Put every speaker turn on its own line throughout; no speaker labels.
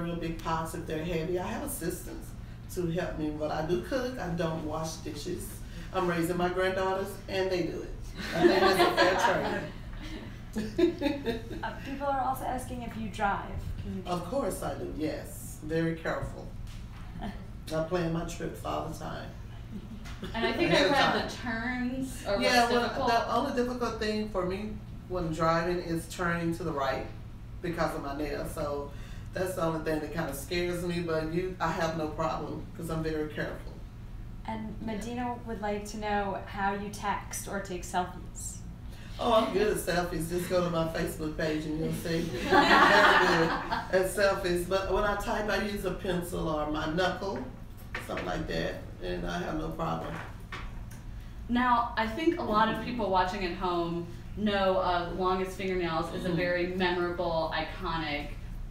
real big pots if they're heavy. I have assistants to help me, but I do cook. I don't wash dishes. I'm raising my granddaughters, and they do it. I think that's a fair trade.
People are also asking if you drive.
Of course I do, yes. Very careful. I plan my trips all the time.
And I think I read the turns are what's difficult.
The only difficult thing for me when driving is turning to the right because of my nails. So that's the only thing that kind of scares me, but I have no problem because I'm very careful.
And Medina would like to know how you text or take selfies.
Oh, I'm good at selfies. Just go to my Facebook page and you'll see. I'm very good at selfies. But when I type, I use a pencil or my knuckle, something like that, and I have no problem.
Now, I think a lot of people watching at home know Longest Fingernails is a very memorable, iconic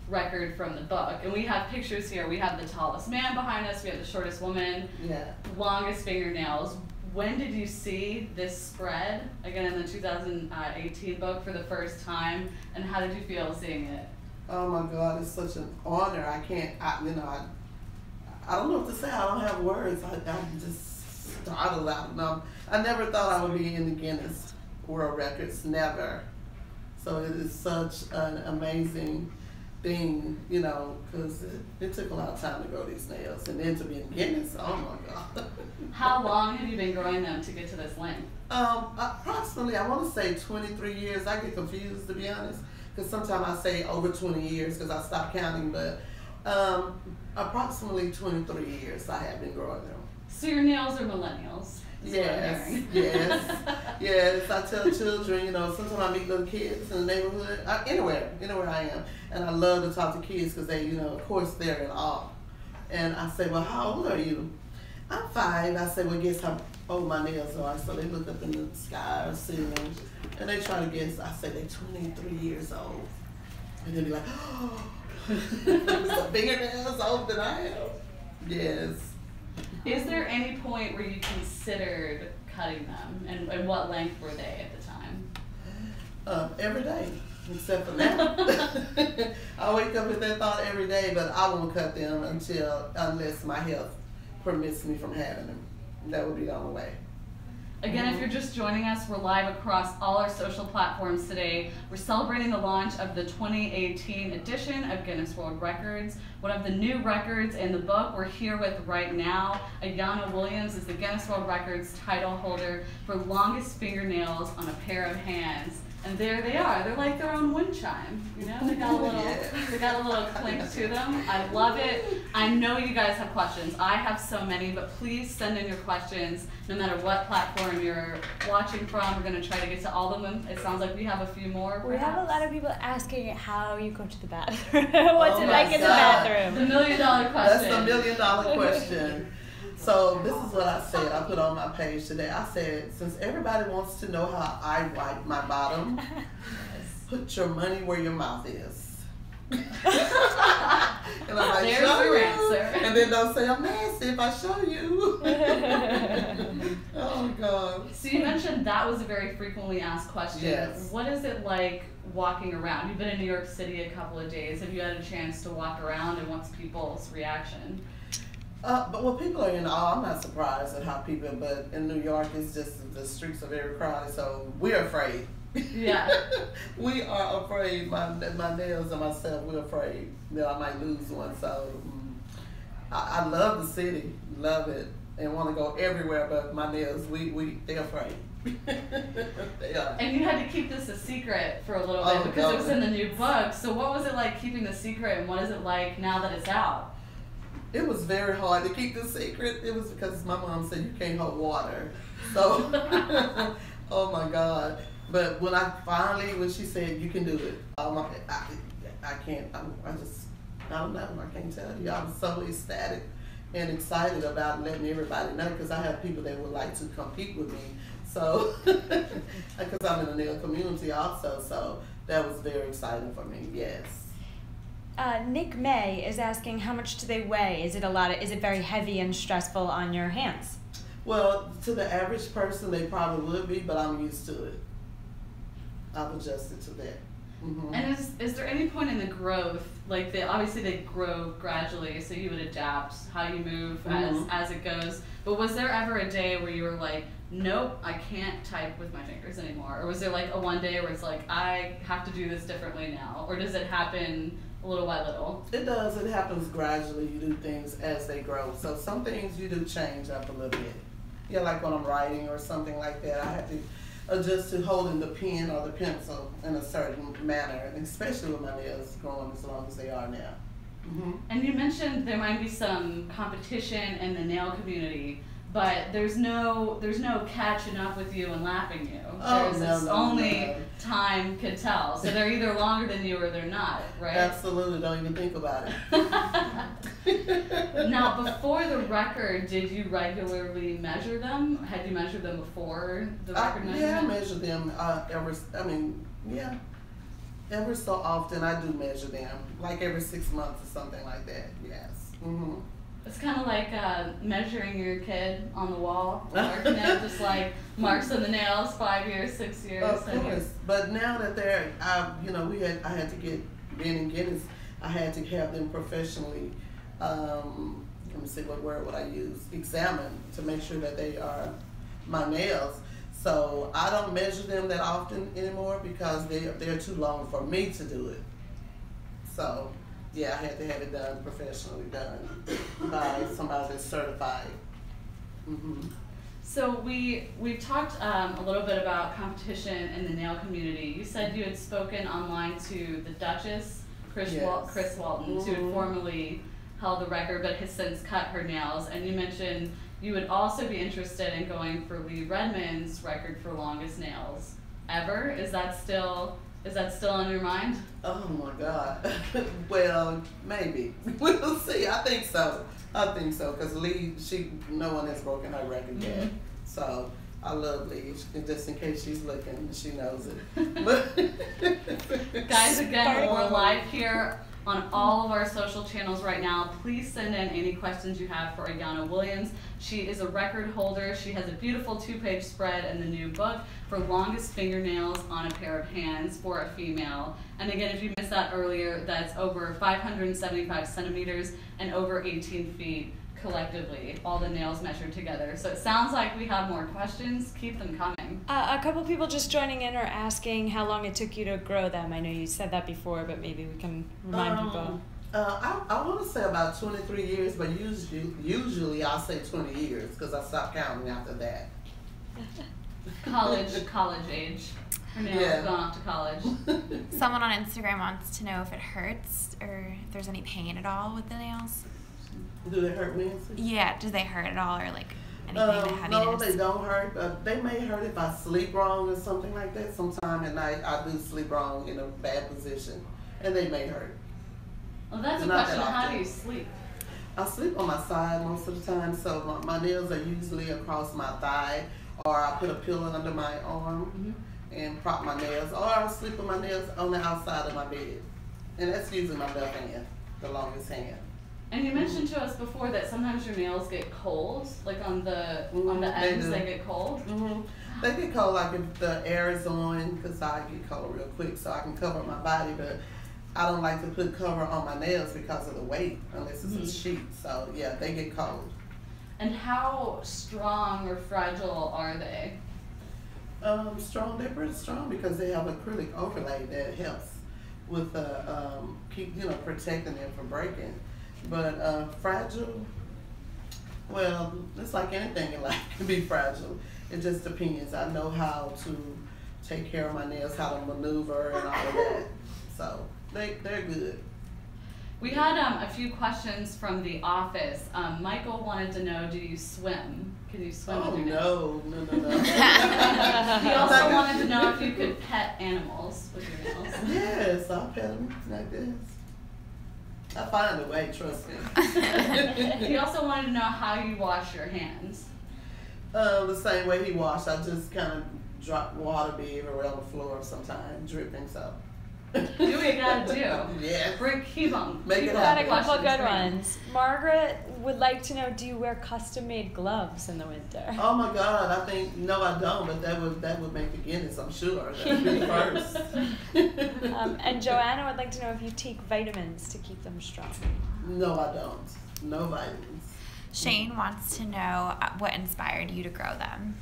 record from the book. And we have pictures here. We have the tallest man behind us. We have the shortest woman.
Yeah.
Longest Fingernails. When did you see this spread, again in the 2018 book, for the first time, and how did you feel seeing it?
Oh my God, it's such an honor. I don't know what to say. I don't have words. I'm just startled out. No, I never thought I would be in the Guinness World Records, never. So it is such an amazing thing, you know, because it took a lot of time to grow these nails, and then to be in Guinness, oh my God.
How long have you been growing them to get to this length?
Approximately, I want to say 23 years. I get confused, to be honest, because sometimes I say over 20 years because I stopped counting, but approximately 23 years I have been growing them.
So your nails are millennials?
Yes, yes, yes. I tell children, you know, sometimes I meet little kids in the neighborhood, anywhere I am, and I love to talk to kids because they, you know, of course they're in awe. And I say, well, how old are you? I'm 5. I say, well, guess how old my nails are. So they look up in the sky or ceiling, and they try to guess. I say they're 23 years old, and then be like, oh, some fingernails older than I am. Yes.
Is there any point where you considered cutting them, and what length were they at the time?
Every day, except for now. I wake up with that thought every day, but I won't cut them unless my health permits me from having them. That would be the only way.
Again, if you're just joining us, we're live across all our social platforms today. We're celebrating the launch of the 2018 edition of Guinness World Records. One of the new records in the book we're here with right now. Ayanna Williams is the Guinness World Records title holder for longest fingernails on a pair of hands. And there they are. They're like their own wind chime. You know, they got a little clink to them. I love it. I know you guys have questions. I have so many, but please send in your questions no matter what platform you're watching from. We're going to try to get to all of them. It sounds like we have a few more.
We have a lot of people asking how you go to the bathroom. What's it like in the bathroom?
The $1 million question.
That's the $1 million question. So this is what I said. I put on my page today. I said, since everybody wants to know how I wipe my bottom, put your money where your mouth is. And I'm like,
there's
show
your
you.
answer.
And then don't say I'm nasty if I show you. Oh my God.
So you mentioned that was a very frequently asked question.
Yes.
What is it like walking around? You've been in New York City a couple of days. Have you had a chance to walk around, and what's people's reaction?
But when people are in awe, I'm not surprised at how people, but in New York, it's just, the streets are very crowded, so we're afraid.
Yeah.
We are afraid, my nails and myself, we're afraid that I might lose one, so I love the city, love it, and want to go everywhere, but my nails, they're afraid. They are.
And you had to keep this a secret for a little bit because it was in the new book, so what was it like keeping the secret, and what is it like now that it's out?
It was very hard to keep the secret. It was because my mom said you can't hold water. So, oh my God. But when she said you can do it, I can't, I don't know, I can't tell you. I was so ecstatic and excited about letting everybody know because I have people that would like to compete with me. So, because I'm in the nail community also, so that was very exciting for me, yes.
Nick May is asking, how much do they weigh? Is it very heavy and stressful on your hands?
Well, to the average person, they probably would be, but I'm used to it. I've adjusted to that.
And is there any point in the growth, like obviously they grow gradually, so you would adapt how you move as it goes, but was there ever a day where you were like, nope, I can't type with my fingers anymore? Or was there like a one day where it's like, I have to do this differently now? Or does it happen little by little?
It does. It happens gradually. You do things as they grow. So some things you do change up a little bit. Yeah, like when I'm writing or something like that, I have to adjust to holding the pen or the pencil in a certain manner, and especially with my nails growing as long as they are now.
And you mentioned there might be some competition in the nail community, but there's no catching up with you and lapping you. Only time could tell. So they're either longer than you or they're not, right?
Absolutely. Don't even think about it.
Now, before the record, did you regularly measure them? Had you measured them before the record measurement?
Yeah, I measure them every so often. I do measure them, like every 6 months or something like that. Yes.
It's kind of like measuring your kid on the wall, marking it, just like marks on the nails, 5 years, 6 years.
Of course, but now that they're, I had to get, being in Guinness, I had to have them professionally, let me see, what word would I use, examined to make sure that they are my nails. So I don't measure them that often anymore because they're too long for me to do it. So yeah, I had to have it done professionally, done by somebody that's certified.
So we've talked a little bit about competition in the nail community. You said you had spoken online to the Duchess, Chris Walton, who had formerly held the record but has since cut her nails, and you mentioned you would also be interested in going for Lee Redmond's record for longest nails ever. Is that still on your mind?
Oh my God. Well, maybe. We'll see. I think so. Because Lee, no one has broken her record yet. So I love Lee. Just in case she's looking, she knows it. But
guys, again, we're live here on all of our social channels right now. Please send in any questions you have for Ayanna Williams. She is a record holder. She has a beautiful 2-page spread in the new book for longest fingernails on a pair of hands for a female. And again, if you missed that earlier, that's over 575 centimeters and over 18 feet collectively, all the nails measured together. So it sounds like we have more questions. Keep them coming.
A couple people just joining in are asking how long it took you to grow them. I know you said that before, but maybe we can remind people.
I want to say about 23 years, but usually I'll say 20 years because I stopped counting after that.
College age. Her nails have gone off to college.
Someone on Instagram wants to know if it hurts or if there's any pain at all with the nails.
Do they hurt, Nancy?
Yeah, do they hurt at all or like anything, the heaviness?
No, they don't hurt. They may hurt if I sleep wrong or something like that. Sometime at night I do sleep wrong in a bad position, and they may hurt.
Well, that's a question. How do you sleep?
I sleep on my side most of the time, so my nails are usually across my thigh, or I put a pillow under my arm and prop my nails, or I sleep with my nails on the outside of my bed. And that's usually my left hand, the longest hand.
And you mentioned to us before that sometimes your nails get cold, like on the ends they get cold.
They get cold like if the air is on, because I get cold real quick, so I can cover my body, but I don't like to put cover on my nails because of the weight, unless it's a sheet. So yeah, they get cold.
And how strong or fragile are they?
Strong. They're pretty strong because they have acrylic overlay that helps with protecting them from breaking. But fragile, well, it's like anything in life can be fragile. It just depends. I know how to take care of my nails, how to maneuver and all of that. So they're good.
We had a few questions from the office. Michael wanted to know, do you swim? Can you swim with your nails?
No.
He also wanted to know if you could pet animals with your nails.
Yes, I'll pet them like this. I find a way, trust me.
He also wanted to know how you wash your hands.
The same way he washed. I just kind of drop water be everywhere on the floor sometimes, dripping so.
Do what you gotta do.
Yeah.
Keep them.
Make it
We've got a
happen.
couple good ones. Margaret would like to know, do you wear custom-made gloves in the winter?
Oh my God, I think, no I don't, but that would make the Guinness, I'm sure. That would be first.
And Joanna would like to know if you take vitamins to keep them strong.
No, I don't. No vitamins.
Shane wants to know what inspired you to grow them.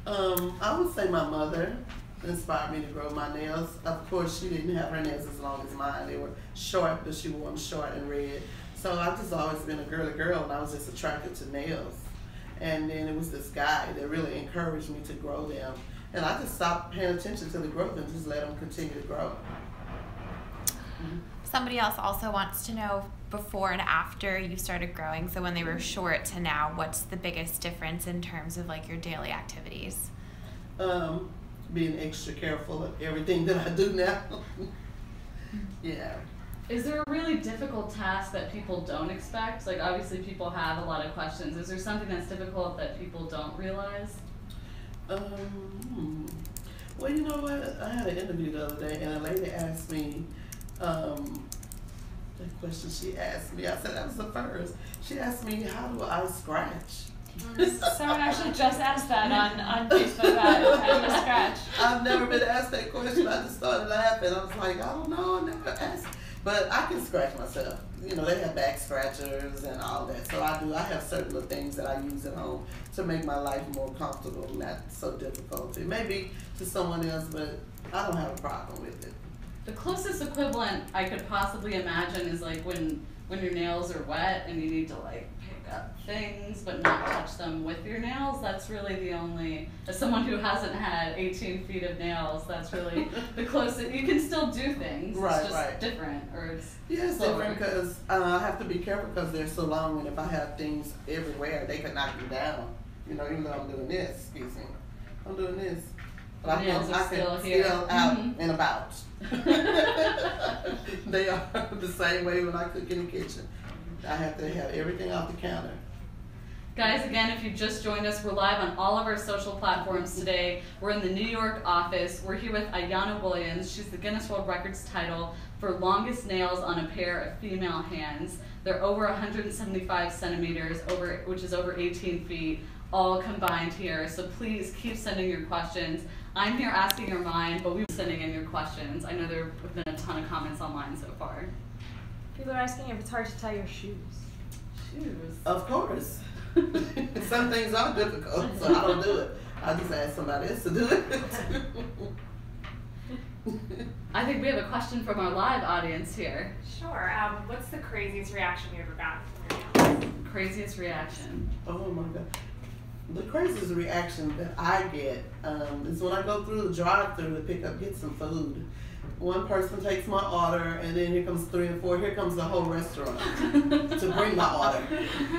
I would say my mother inspired me to grow my nails. Of course, she didn't have her nails as long as mine. They were short, but she wore them short and red. So I've just always been a girly girl, and I was just attracted to nails. And then it was this guy that really encouraged me to grow them. And I just stopped paying attention to the growth and just let them continue to grow.
Somebody else also wants to know, before and after you started growing, so when they were short to now, what's the biggest difference in terms of like your daily activities?
Being extra careful of everything that I do now. Yeah.
Is there a really difficult task that people don't expect? Like, obviously people have a lot of questions. Is there something that's difficult that people don't realize?
Well, you know what? I had an interview the other day, and a lady asked me, the question she asked me, I said that was the first. She asked me, how do I scratch?
Someone actually just asked that on Facebook about how to scratch.
I've never been asked that question. I just started laughing. I was like, I don't know, I never asked. But I can scratch myself. You know, they have back scratchers and all that. So I do. I have certain little things that I use at home to make my life more comfortable, not so difficult. It may be to someone else, but I don't have a problem with it.
The closest equivalent I could possibly imagine is like when your nails are wet and you need to like pick up things but not touch them with your nails. That's really the only, as someone who hasn't had 18 feet of nails, that's really the closest. You can still do things,
Right,
it's just
right.
different, or it's
Yeah, it's
slower.
different because I have to be careful because they're so long, and if I have things everywhere, they can knock me down. You know, even though I'm doing this, excuse me, I'm doing this. But
Nails are
I
still
can
here.
still out
Mhm.
and about. They are the same way when I cook in the kitchen. I have to have everything off the counter.
Guys, again, if you just joined us, we're live on all of our social platforms today. We're in the New York office. We're here with Ayanna Williams. She's the Guinness World Records title for longest nails on a pair of female hands. They're over 175 centimeters, which is over 18 feet, all combined here. So please keep sending your questions. I'm here asking your mind, but we've been sending in your questions. I know there have been a ton of comments online so far.
People are asking if it's hard to tie your shoes.
Shoes.
Of course. Some things are difficult, so I don't do it. I just ask somebody else to do it.
I think we have a question from our live audience here.
Sure. What's the craziest reaction you ever gotten from your nails?
Craziest reaction.
Oh my God. The craziest reaction that I get is when I go through the drive-thru to get some food. One person takes my order, and then here comes 3 and 4. Here comes the whole restaurant to bring my order.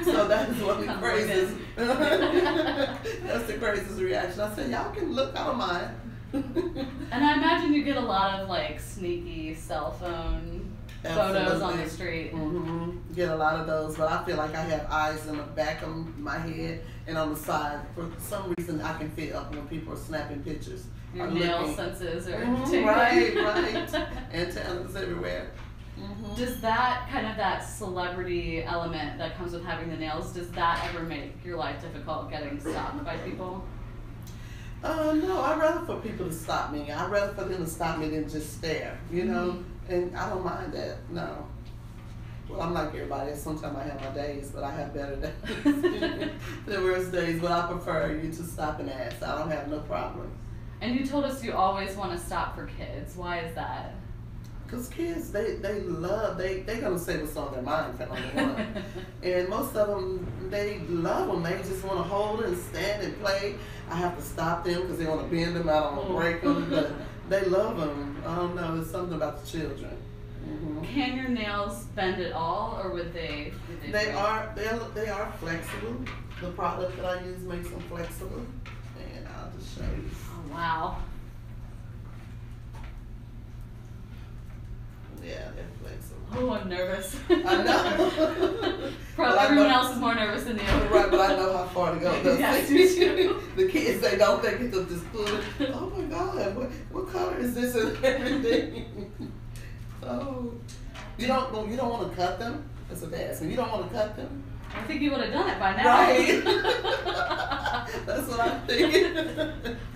So that is one of the craziest. That's the craziest reaction. I say, y'all can look, I don't mind.
And I imagine you get a lot of like sneaky cell phone photos on the street.
Mm-hmm. Get a lot of those, but I feel like I have eyes in the back of my head and on the side. For some reason, I can fit up when people are snapping pictures.
Your
or
nail
looking.
senses are
Mm-hmm, right. Antennas everywhere. Mm-hmm.
Does that kind of that celebrity element that comes with having the nails, does that ever make your life difficult getting stopped by people?
No, I'd rather for people to stop me. I'd rather for them to stop me than just stare, you know? And I don't mind that, no. Well, I'm like everybody else. Sometimes I have my days, but I have better days than worse days. But I prefer you to stop and ask. I don't have no problem.
And you told us you always want to stop for kids. Why is that?
Because kids, they're going to say what's on their mind, for number one. And most of them, they love them. They just want to hold and stand and play. I have to stop them because they want to bend them. I don't want to break them. But they love them. I don't know. It's something about the children. Mm-hmm.
Can your nails bend at all, or would they
They
break?
are flexible. The product that I use makes them flexible. And I'll just show you.
Oh, wow.
Yeah, they're flexible.
Oh, I'm nervous.
I know.
Probably everyone else is more nervous than you.
Right, but I know how far to go.
Yes, me too.
The kids, they don't think it's just pull it. Oh my God, what color is this and everything? So you don't want to cut them. That's what they ask me. You don't want to cut them.
I think you would have done it by now.
Right. That's what I'm thinking.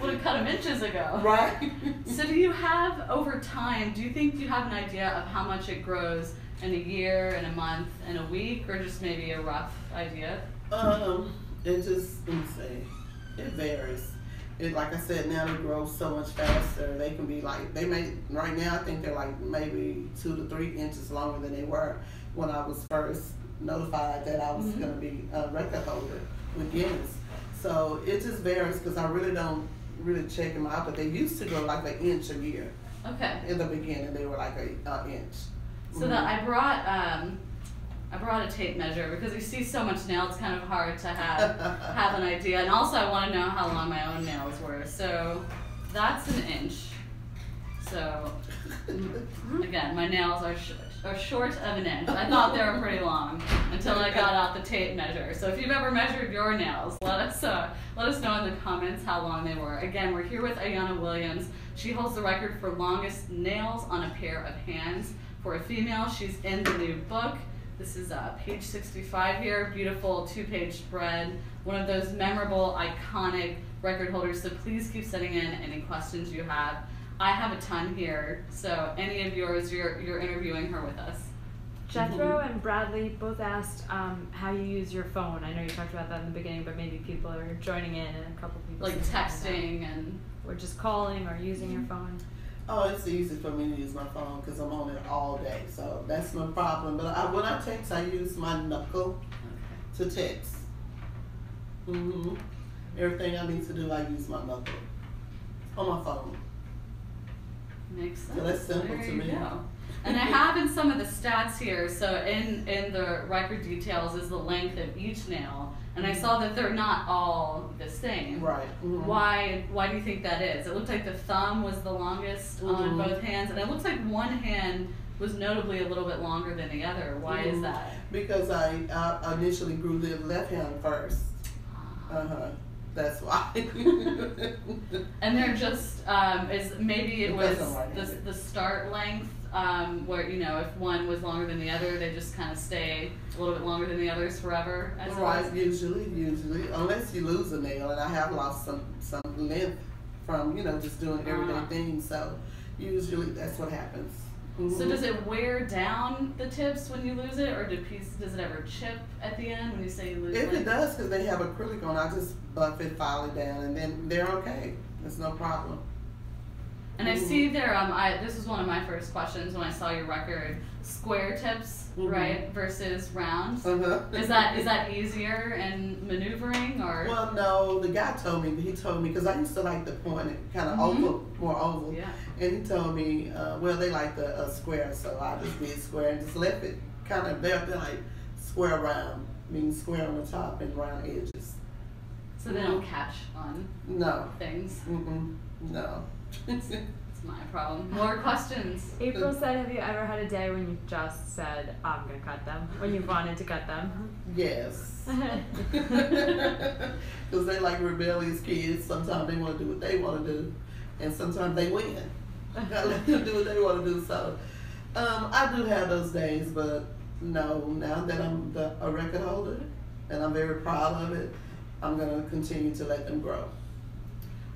Would have cut them inches ago.
Right.
So do you have, over time, do you think you have an idea of how much it grows in a year, in a month, in a week, or just maybe a rough idea?
It just, let me see, it varies. It, like I said, now they grow so much faster. They can be like, right now I think they're like maybe 2 to 3 inches longer than they were when I was first notified that I was going to be a record holder with Guinness. So it just varies because I really don't check them out, but they used to grow like an inch a year.
Okay.
In the beginning, they were like an inch.
So that I brought a tape measure because you see so much nail, it's kind of hard to have an idea. And also I want to know how long my own nails were. So that's an inch. So again, my nails are short of an inch. I thought they were pretty long until I got out the tape measure. So if you've ever measured your nails, let us know in the comments how long they were. Again, we're here with Ayanna Williams. She holds the record for longest nails on a pair of hands for a female. She's in the new book. This is page 65 here. Beautiful 2-page spread. One of those memorable, iconic record holders. So please keep sending in any questions you have. I have a ton here, so any of yours, you're interviewing her with us.
Jethro and Bradley both asked how you use your phone. I know you talked about that in the beginning, but maybe people are joining in and a couple people
like texting and
or just calling or using your phone.
Oh, it's easy for me to use my phone because I'm on it all day, so that's no problem. But when I text, I use my knuckle to text. Everything I need to do, I use my knuckle on my phone.
Makes sense.
So that's simple
there
to
you
me.
Go. And I have in some of the stats here, so in the record details is the length of each nail. And I saw that they're not all the same.
Right.
Why do you think that is? It looked like the thumb was the longest on both hands, and it looks like one hand was notably a little bit longer than the other. Why is that?
Because I initially grew the left hand first. That's why.
And they're just maybe it was the start length where if one was longer than the other, they just kind of stay a little bit longer than the others forever.
Right, usually, unless you lose a nail, and I have lost some length from just doing everyday things. So usually that's what happens.
So does it wear down the tips when you lose it, or does it ever chip at the end when you say you lose it?
If it does, because they have acrylic on, I just buff it, file it down, and then they're okay. There's no problem.
And I see there, this was one of my first questions when I saw your record, square tips, right, versus round. Is that easier in maneuvering, or?
Well, no, the guy told me, because I used to like the point, kind of oval, more oval.
Yeah.
And he told me, well, they like the square, so I just did square and just left it kind of, they're like square round, meaning square on the top and round edges.
So they don't catch on things?
No.
It's my problem. More questions?
April said, have you ever had a day when you just said, I'm going to cut them, when you wanted to cut them?
Yes. Because they're like rebellious kids. Sometimes they want to do what they want to do, and sometimes they win. I let them do what they want to do. So I do have those days, but no, now that I'm a record holder, and I'm very proud of it, I'm going to continue to let them grow.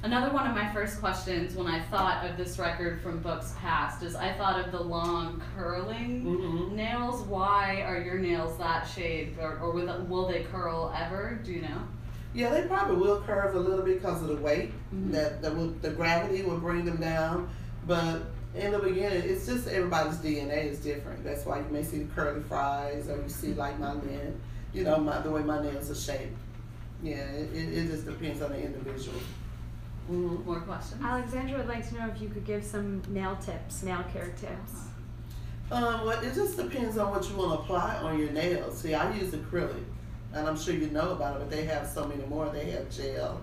Another one of my first questions when I thought of this record from books past is I thought of the long curling nails. Why are your nails that shaped, or will they curl ever? Do you know?
Yeah, they probably will curve a little bit because of the weight. That the gravity will bring them down. But in the beginning, it's just everybody's DNA is different. That's why you may see the curly fries, or you see like my lens, the way my nails are shaped. Yeah, it just depends on the individual.
More questions?
Alexandra would like to know if you could give some nail care tips.
Well, it just depends on what you want to apply on your nails. See, I use acrylic, and I'm sure you know about it, but they have so many more. They have gel.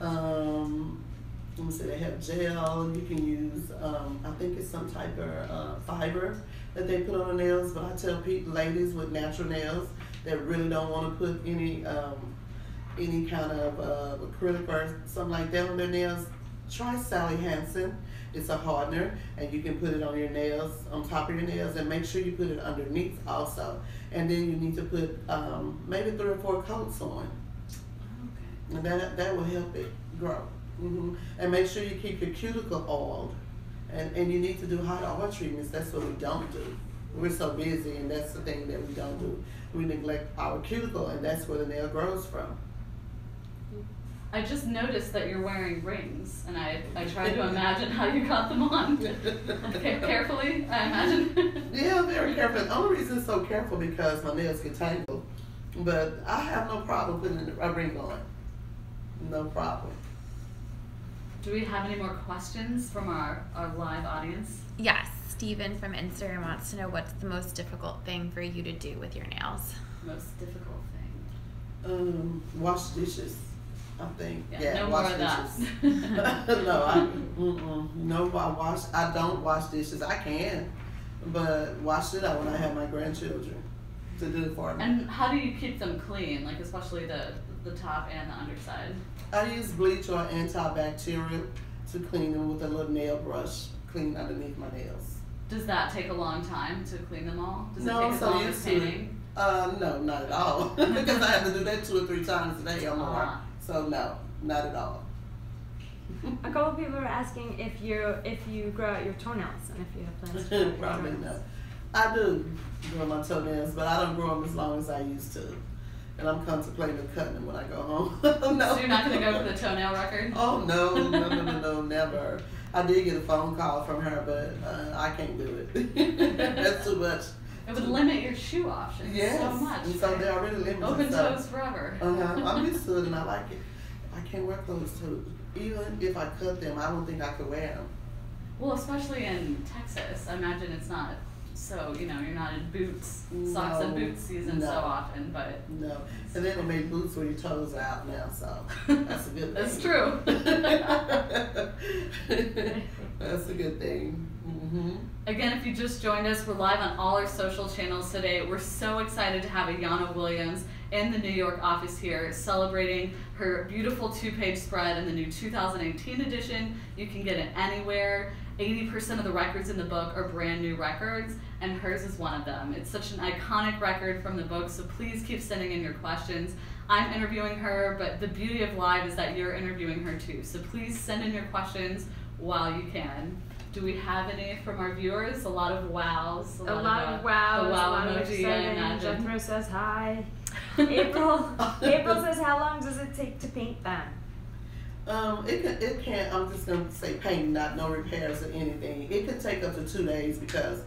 Let me see, they have gel. You can use, I think it's some type of fiber that they put on the nails, but I tell ladies with natural nails that really don't want to put any kind of acrylic or something like that on their nails, try Sally Hansen. It's a hardener, and you can put it on your nails, on top of your nails, and make sure you put it underneath also. And then you need to put maybe 3 or 4 coats on.
Okay.
And that will help it grow. And make sure you keep your cuticle oiled. And you need to do hot oil treatments. That's what we don't do. We're so busy, and that's the thing that we don't do. We neglect our cuticle, and that's where the nail grows from.
I just noticed that you're wearing rings, and I tried to imagine how you got them on. Okay, carefully, I imagine.
Yeah, very careful. The only reason it's so careful because my nails get tangled. But I have no problem putting a ring on. No problem.
Do we have any more questions from our live audience?
Yes, Steven from Instagram wants to know what's the most difficult thing for you to do with your nails?
Most difficult thing?
Wash dishes, I think.
Yeah, no
wash
more of that.
No, I don't wash dishes. I can, but wash it out when I have my grandchildren to do it for me.
And how do you keep them clean, like especially the top and the underside?
I use bleach or antibacterial to clean them with a little nail brush, clean underneath my nails.
Does that take a long time to clean them all? Does
No,
it take as
so
long as
used to
painting?
No, not at all. Because I have to do that 2 or 3 times a day or more. So no, not at all.
A couple of people are asking if you grow out your toenails and if you have plans to grow out your
Probably
toenails.
no. I do grow my toenails, but I don't grow them as long as I used to. And I'm contemplating cutting them when I go home. No.
So you're not going to go for the toenail record?
Oh, no, never. I did get a phone call from her, but I can't do it. That's too much.
It would limit your shoe options so much.
And so they're already limited.
Open toes forever.
I'm used to it and I like it. I can't wear closed toes. Even if I cut them, I don't think I could wear them.
Well, especially in Texas, I imagine it's not so, you're not in boots, socks and boots season so often, but.
No. And then they make boots where your toes are out now, so that's a good thing.
That's true.
That's a good thing.
Again, if you just joined us, we're live on all our social channels today. We're so excited to have Ayanna Williams in the New York office here celebrating her beautiful 2-page spread in the new 2018 edition. You can get it anywhere. 80% of the records in the book are brand new records, and hers is one of them. It's such an iconic record from the book, so please keep sending in your questions. I'm interviewing her, but the beauty of live is that you're interviewing her too. So please send in your questions while you can. Do we have any from our viewers? A lot of wows.
A lot of wows.
The wow
a lot of
emoji, I
exciting.
imagine.
Jethro says hi. April says, how long does it take to paint them?
It can, I'm just going to say painting, not no repairs or anything. It could take up to 2 days because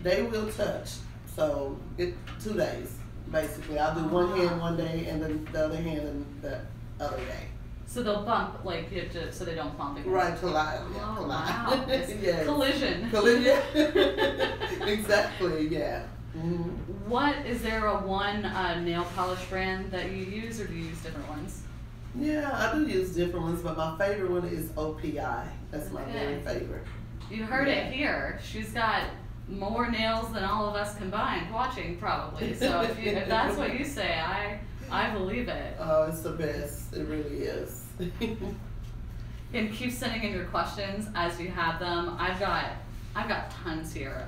they will touch. So 2 days, basically. I'll do one hand one day and then the other hand the other day.
So they'll bump, like you have to, so they don't bump against.
Right, collide. Yeah,
Oh,
collide.
wow.
Yes.
Collision.
Collision. Exactly, yeah.
Is there a one nail polish brand that you use, or do you use different ones?
Yeah, I do use different ones, but my favorite one is OPI. That's my very favorite.
You heard it here. She's got more nails than all of us combined watching, probably. So if that's what you say, I believe it.
Oh, it's the best. It really is.
And keep sending in your questions as you have them. I've got tons here.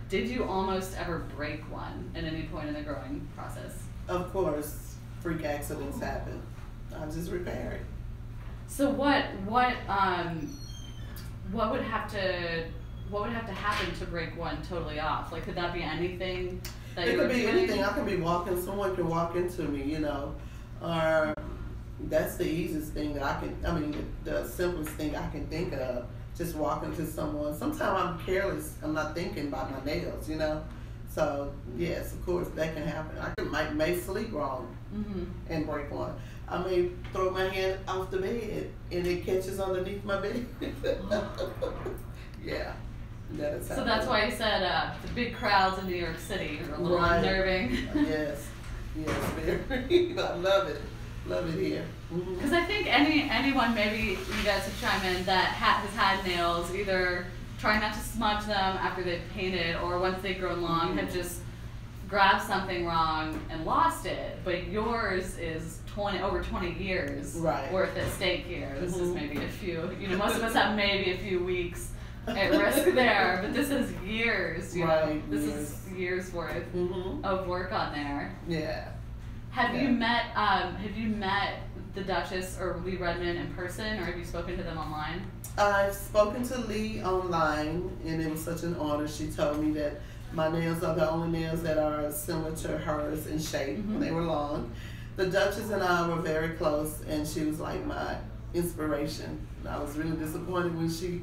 Did you almost ever break one at any point in the growing process?
Of course, freak accidents happen. I just repair it.
So what would have to happen to break one totally off? Like, could that be anything that
It
you were
could be
doing?
anything. I could be walking, someone can walk into me, or that's the easiest thing that the simplest thing I can think of, just walking to someone. Sometimes I'm careless, I'm not thinking about my nails, So, yes, of course, that can happen. I may sleep wrong and break one. I may throw my hand off the bed and it catches underneath my bed. Yeah.
So that's why you said the big crowds in New York City are a little unnerving.
Yes, very. I love it. Love it here.
Because I think anyone, maybe you guys could chime in, that has had nails, either try not to smudge them after they've painted, or once they've grown long, have just grabbed something wrong and lost it. But yours is over 20 years worth at stake here. This is maybe a few. Most of us have maybe a few weeks. at risk there, but this is years, you know. This
years.
is years worth
Mm-hmm.
of work on there.
Yeah.
Have you met the Duchess or Lee Redmond in person, or have you spoken to them online?
I've spoken to Lee online, and it was such an honor. She told me that my nails are the only nails that are similar to hers in shape.
Mm-hmm.
They were long. The Duchess and I were very close, and she was like my inspiration. I was really disappointed when she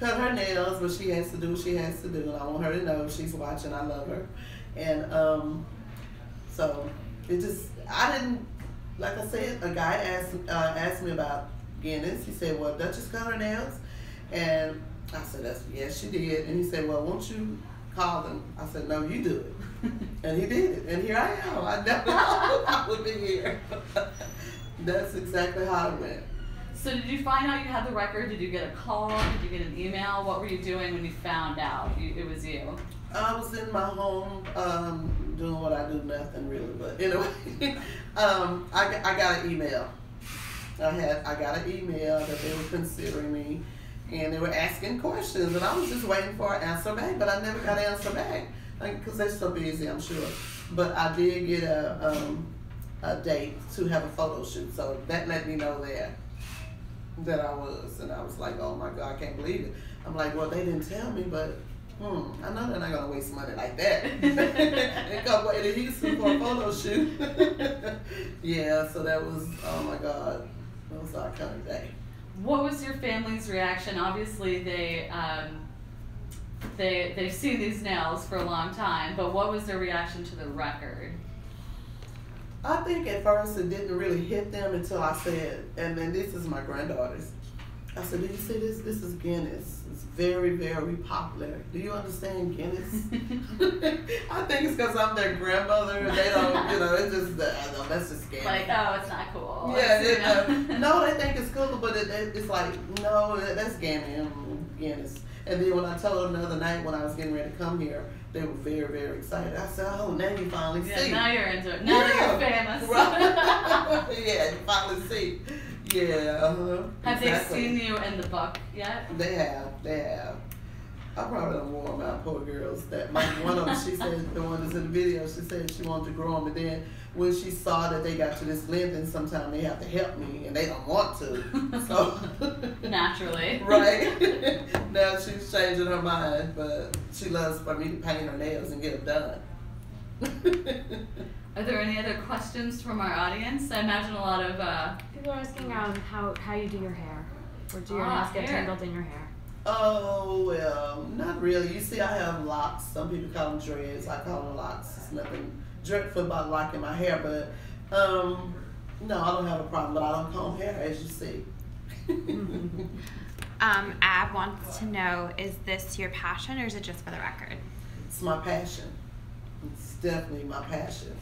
cut her nails, but she has to do what she has to do, and I want her to know she's watching. I love her. And so it just, I didn't, like I said, a guy asked me about Guinness. He said, well, Duchess cut her nails? And I said, yes, she did. And he said, well, won't you call them? I said, no, you do it. And he did it. And here I am. I never thought I would be here. That's exactly how it went.
So did you find out you had the record? Did you get a call? Did you get an email? What were you doing when you found out it was you?
I was in my home doing what I do, nothing really. But anyway, I got an email. I got an email that they were considering me, and they were asking questions, and I was just waiting for an answer back, but I never got an answer back because they're so busy, I'm sure. But I did get a date to have a photo shoot, so that let me know that I was, and I was like, oh my God, I can't believe it. I'm like, well, they didn't tell me, but I know they're not gonna waste money like that. And come way to Houston for a photo shoot. Yeah, so that was, oh my God, that was our kind of day.
What was your family's reaction? Obviously, they've seen these nails for a long time, but what was their reaction to the record?
I think at first it didn't really hit them until I said, and then this is my granddaughter's. I said, do you see this? This is Guinness. It's very, very popular. Do you understand Guinness? I think it's because I'm their grandmother and they don't, it's just, that's just scary.
Like, oh, it's not cool.
Yeah, no, they think it's cool, but it's like, no, that's Guinness. And then when I told them the other night when I was getting ready to come here, they were very, very excited. I said, oh, now you finally see.
Yeah, now you're into it. Now that you're famous.
Right. Yeah, you finally see. Yeah.
Have they seen you in the book yet?
They have. I probably don't warn my poor girls that. Like one of them, she said, the one that's in the video, she said she wanted to grow them, but then when she saw that they got to this length and sometimes they have to help me and they don't want to. So
naturally.
Right. Now she's changing her mind, but she loves for me to paint her nails and get them done.
Are there any other questions from our audience? I imagine a lot of
people are asking how you do your hair, or do your nails get tangled in your hair?
Oh well, not really. You see, I have locks. Some people call them dreads. I call them locks. It's nothing dreadful about locking my hair, but no, I don't have a problem. But I don't comb hair, as you see.
Ab wants to know: is this your passion, or is it just for the record?
It's my passion. It's definitely my passion.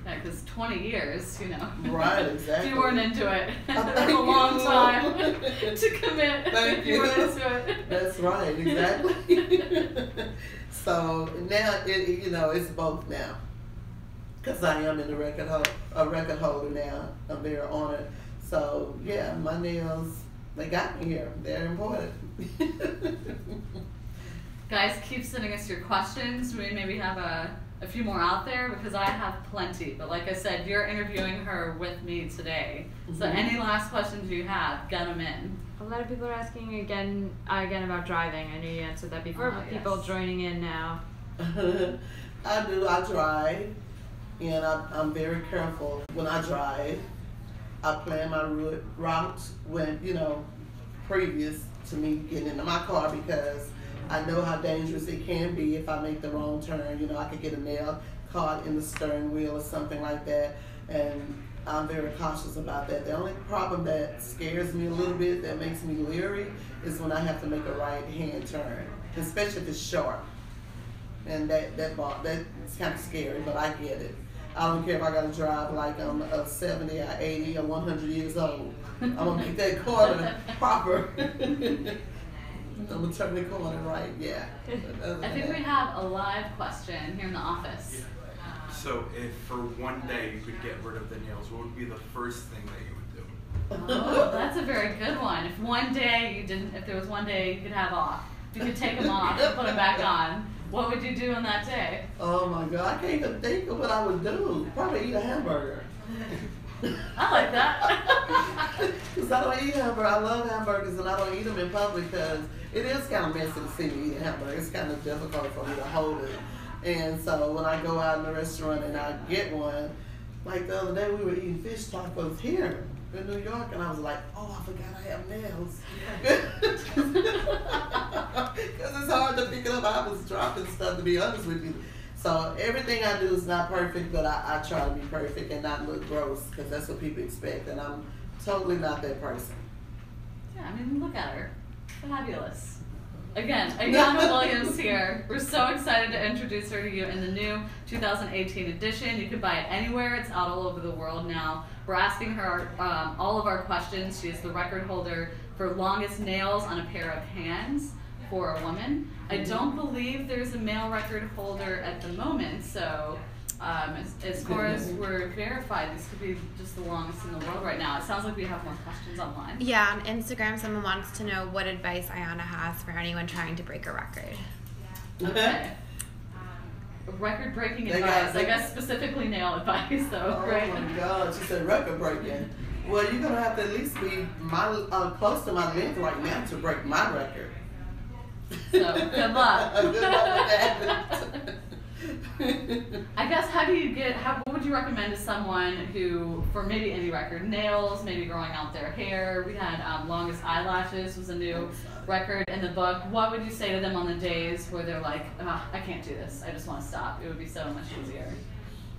Yeah, because 20 years,
Right, exactly.
If you weren't into it, that's a long time to commit.
Thank you.
You weren't into it.
That's right, exactly. So now, it's both now. Because I am in the record holder now. I'm very honored. So, yeah, my nails, they got me here. They're important.
Guys, keep sending us your questions. We maybe have a few more out there because I have plenty. But like I said, you're interviewing her with me today. So any last questions you have, get them in.
A lot of people are asking again about driving. I know you answered that before, but people joining in now.
I do. I drive, and I'm very careful when I drive. I plan my route when, previous to me getting into my car because I know how dangerous it can be if I make the wrong turn. I could get a nail caught in the stern wheel or something like that, and I'm very cautious about that. The only problem that scares me a little bit, that makes me leery, is when I have to make a right-hand turn, especially if it's sharp. And that's kind of scary, but I get it. I don't care if I got to drive like I'm 70 or 80 or 100 years old. I'm going to make that corner proper. I'm going to turn the corner right, yeah.
I think we have a live question here in the office.
So if for one day you could get rid of the nails, what would be the first thing that you would do?
Oh, that's a very good one. If one day you didn't, if there was one day you could have off, you could take them off and put them back on, what would you do on that day?
Oh my God, I can't even think of what I would do. Probably eat a hamburger.
I like that.
Because I don't eat hamburgers. I love hamburgers and I don't eat them in public because it is kind of messy to see me eat a hamburger. It's kind of difficult for me to hold it. And so when I go out in the restaurant and I get one, like the other day we were eating fish tacos here in New York and I was like, oh, I forgot I have nails. Because it's hard to pick it up. I was dropping stuff, to be honest with you. So everything I do is not perfect, but I try to be perfect and not look gross because that's what people expect. And I'm totally not that person.
Yeah, I mean, look at her. Fabulous. Again, Ayanna Williams here. We're so excited to introduce her to you in the new 2018 edition. You can buy it anywhere. It's out all over the world now. We're asking her all of our questions. She is the record holder for longest nails on a pair of hands for a woman. I don't believe there's a male record holder at the moment, so as far as we're verified, this could be just the longest in the world right now. It sounds like we have more questions online.
Yeah, on Instagram, someone wants to know what advice Ayanna has for anyone trying to break a record.
Okay. Record-breaking advice. I guess specifically nail advice, though.
Oh
Right?
my God, she said record breaking. Well, you're going to have to at least be close to my length right now to break my record.
So, good luck.
Good luck with that.
I guess what would you recommend to someone who, for maybe any record, nails, maybe growing out their hair, we had longest eyelashes was a new record in the book. What would you say to them on the days where they're like, I can't do this, I just want to stop? It would be so much easier.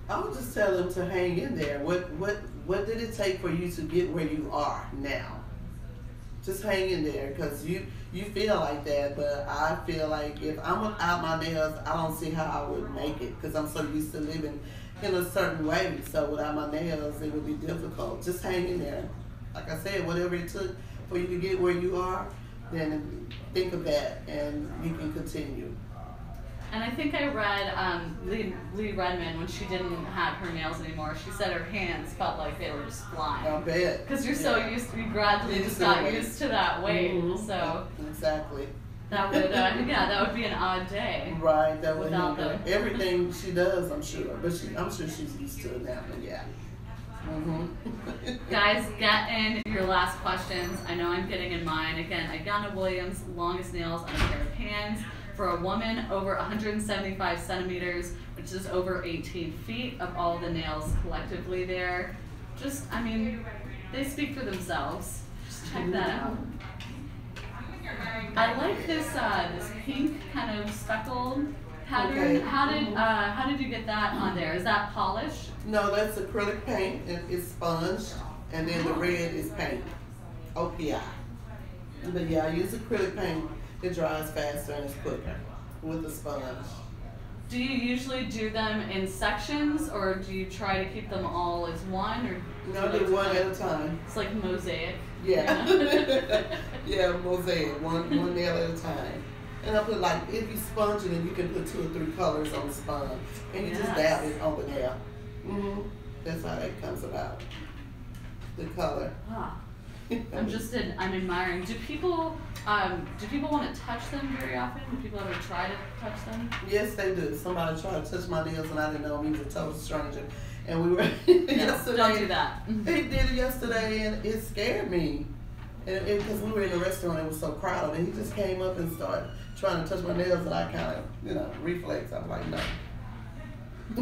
I would just tell them to hang in there. What did it take for you to get where you are now? Just hang in there because you feel like that, but I feel like if I'm without my nails, I don't see how I would make it because I'm so used to living in a certain way. So without my nails, it would be difficult. Just hang in there. Like I said, whatever it took for you to get where you are, then think of that and you can continue.
And I think I read Lee Redmond, when she didn't have her nails anymore, she said her hands felt like they were just flying.
I bet.
Because you're so used to, you gradually just got used to that weight.
Mm-hmm.
So
exactly.
that would, that would be an odd day.
Right, that would
without
hinder
them.
everything she does, I'm sure. But I'm sure she's used to it now, but yeah.
Guys, get in your last questions. I know I'm getting in mine. Again, Ayanna Williams, longest nails on a pair of hands. For a woman, over 175 centimeters, which is over 18 feet of all the nails collectively there. Just, I mean, they speak for themselves. Just check that out. I like this this pink kind of speckled pattern.
Okay.
How did you get that on there? Is that polish?
No, that's acrylic paint, and it's sponged, and then the red is paint, OPI. But yeah, I use acrylic paint. It dries faster and it's quicker with the sponge.
Do you usually do them in sections, or do you try to keep them all as one? Or
No, I do one at a time.
It's like mosaic.
Yeah. Yeah, mosaic, one nail at a time. And I put like, if you sponge it, you can put 2 or 3 colors on the sponge. And you just dab it on the nail. That's how that comes about. The color.
Ah. I'm admiring. Do people want to touch them very often? Do people ever try to touch them?
Yes, they do. Somebody tried to touch my nails and I didn't know him. He was a total stranger. And we were yesterday.
Don't do that.
He did it yesterday and it scared me. And because we were in a restaurant, it was so crowded. And he just came up and started trying to touch my nails and I kind of, reflex. I'm like, no. I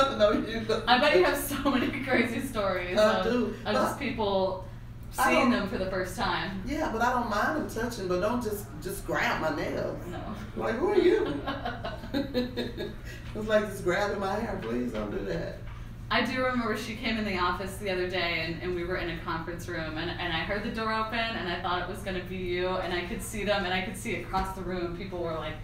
don't know you.
I bet you have so many crazy stories of just people seeing them for the first time.
Yeah, but I don't mind them touching, but don't just grab my nails.
No.
Like, who are you? It's like just grabbing my hair. Please don't do that.
I do remember she came in the office the other day and we were in a conference room and I heard the door open and I thought it was going to be you and I could see them and I could see across the room people were like,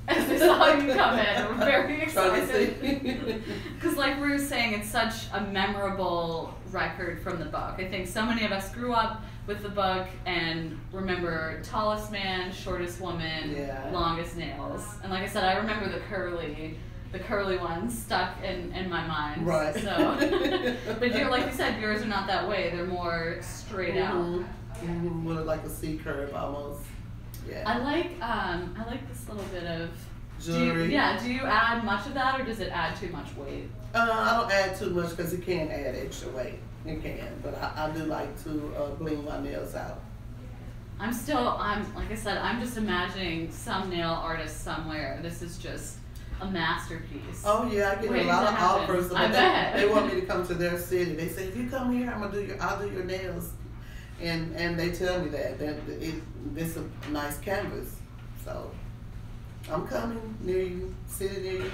as they saw you come in, we're very excited. Because like we were saying, it's such a memorable record from the book. I think so many of us grew up with the book and remember tallest man, shortest woman, longest nails. And like I said, I remember the curly the curly ones stuck in my mind.
Right.
So, but you're like you said, yours are not that way. They're more straight out.
Mm-hmm. With like a C curve almost. Yeah.
I like this little bit of
jewelry.
Do you add much of that, or does it add too much weight?
I don't add too much because it can add extra weight. It can, but I do like to bling my nails out.
I'm like I said, I'm just imagining some nail artist somewhere. This is just a masterpiece.
Oh yeah, I get a lot of offers.
I bet.
They want me to come to their city. They say, if you come here, I'll do your nails, and they tell me that it's a nice canvas. So I'm coming near you, sitting near you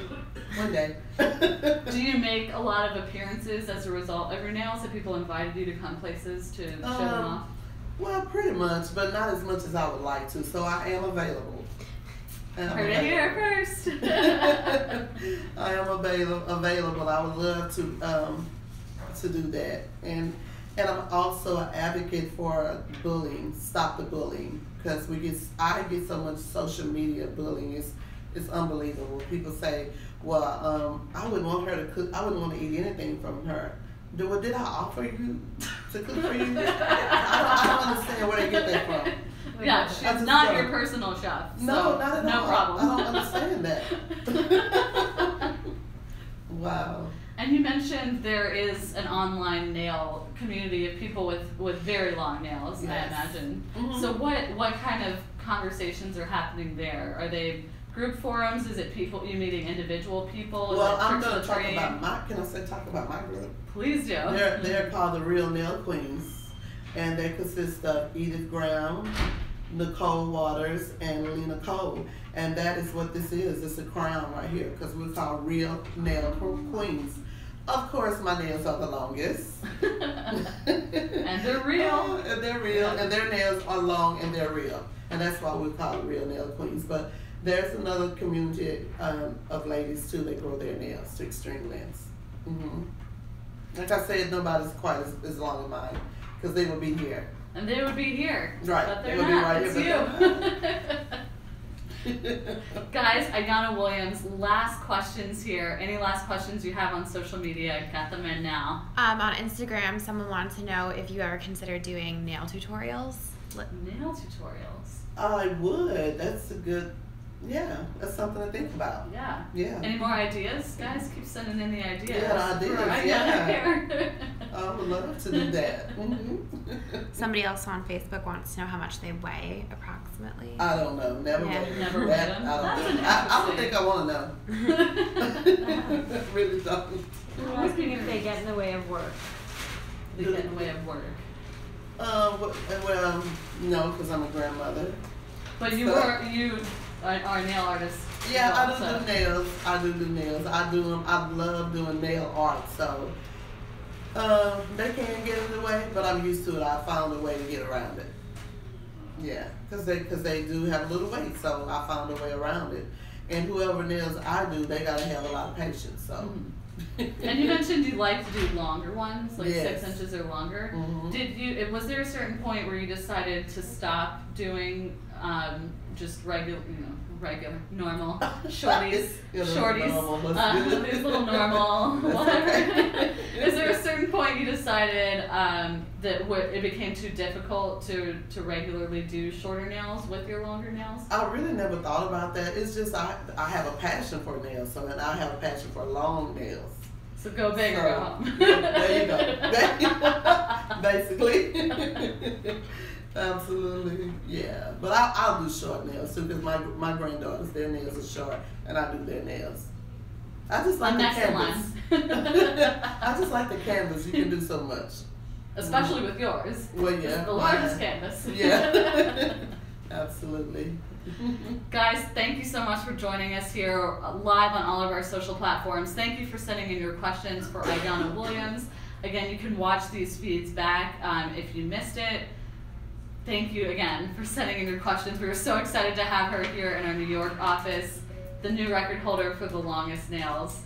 one day.
Do you make a lot of appearances as a result of your nails? Have people invited you to come places to show them off?
Well, pretty much, but not as much as I would like to. So I am available.
Heard it here first.
I am available. I would love to do that, and I'm also an advocate for bullying. Stop the bullying, because I get so much social media bullying. It's unbelievable. People say, well, I wouldn't want her to cook. I wouldn't want to eat anything from her. Did I offer you to cook for you? I don't understand where they get that from.
Yeah, she's not your personal chef. So
no, not at all.
No problem.
I don't understand that. Wow.
And you mentioned there is an online nail community of people with very long nails,
Yes.
I imagine.
Mm-hmm.
So what kind of conversations are happening there? Are they group forums? Is it people you meeting individual people?
Well, I'm going to talk about my group?
Please do.
They're called the Real Nail Queens, and they consist of Edith Graham, Nicole Waters, and Lena Cole. And that is what this is. It's a crown right here, because we're called Real Nail Queens. Of course, my nails are the longest.
And they're real.
And they're real, and their nails are long and they're real. And that's why we call it Real Nail Queens. But there's another community of ladies too that grow their nails to extreme lengths. Mm-hmm. Like I said, nobody's quite as long as mine, because they would be here.
And they would be here.
Right.
But they're
they would
not.
be right
It's you. Guys, Ayanna Williams, last questions here. Any last questions you have on social media? Got them in now.
On Instagram, someone wanted to know if you ever consider doing nail tutorials.
Nail tutorials.
I would. That's a good. Yeah, that's something to think about.
Yeah.
Yeah.
Any more ideas, guys? Keep sending in the ideas.
Yeah, ideas.
Yeah.
I would love to do that. Mm-hmm.
Somebody else on Facebook wants to know how much they weigh approximately.
I don't know. Never
Yeah.
weighed
Never
that.
weighed them.
I don't think I want to know. Really don't.
I'm asking if they get in the way of work.
They get in the way of work.
Well, no, because I'm a grandmother.
But you are a nail artist.
Yeah,
well,
I do nails. I do nails. I do them. I love doing nail art. So they can get in the way, but I'm used to it. I found a way to get around it. Yeah, because they do have a little weight, so I found a way around it. And whoever nails I do, they gotta have a lot of patience. So.
Mm-hmm. And you mentioned you like to do longer ones, like
Yes.
6 inches or longer.
Mm-hmm.
Was there a certain point where you decided to stop doing just regular, normal shorties, these little normal, whatever? Is there a certain point you decided that it became too difficult to regularly do shorter nails with your longer nails?
I really never thought about that. It's just I have a passion for nails, so and I have a passion for long nails.
So go big or go home.
There you go. Basically. Absolutely, yeah. But I'll do short nails too, because my granddaughters, their nails are short, and I do their nails. I just like the canvas. I just like the canvas. You can do so much.
Especially with yours.
Well, yeah.
It's the largest canvas.
Yeah. Absolutely.
Guys, thank you so much for joining us here live on all of our social platforms. Thank you for sending in your questions for Ayanna Williams. Again, you can watch these feeds back if you missed it. Thank you again for sending in your questions. We were so excited to have her here in our New York office, the new record holder for the longest nails.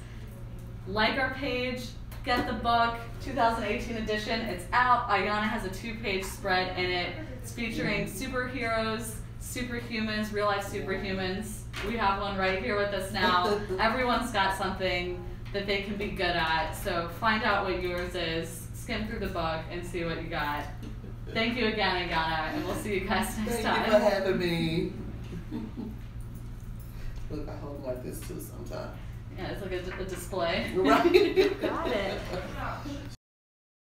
Like our page, get the book, 2018 edition. It's out. Ayanna has a 2-page spread in it. It's featuring superheroes, superhumans, real life superhumans. We have one right here with us now. Everyone's got something that they can be good at. So find out what yours is, skim through the book, and see what you got. Thank you again, Ayanna, and we'll see you guys next time.
Thank you for having me. Look, I hold like this too sometimes.
Yeah, it's like a display.
Right.
Got it.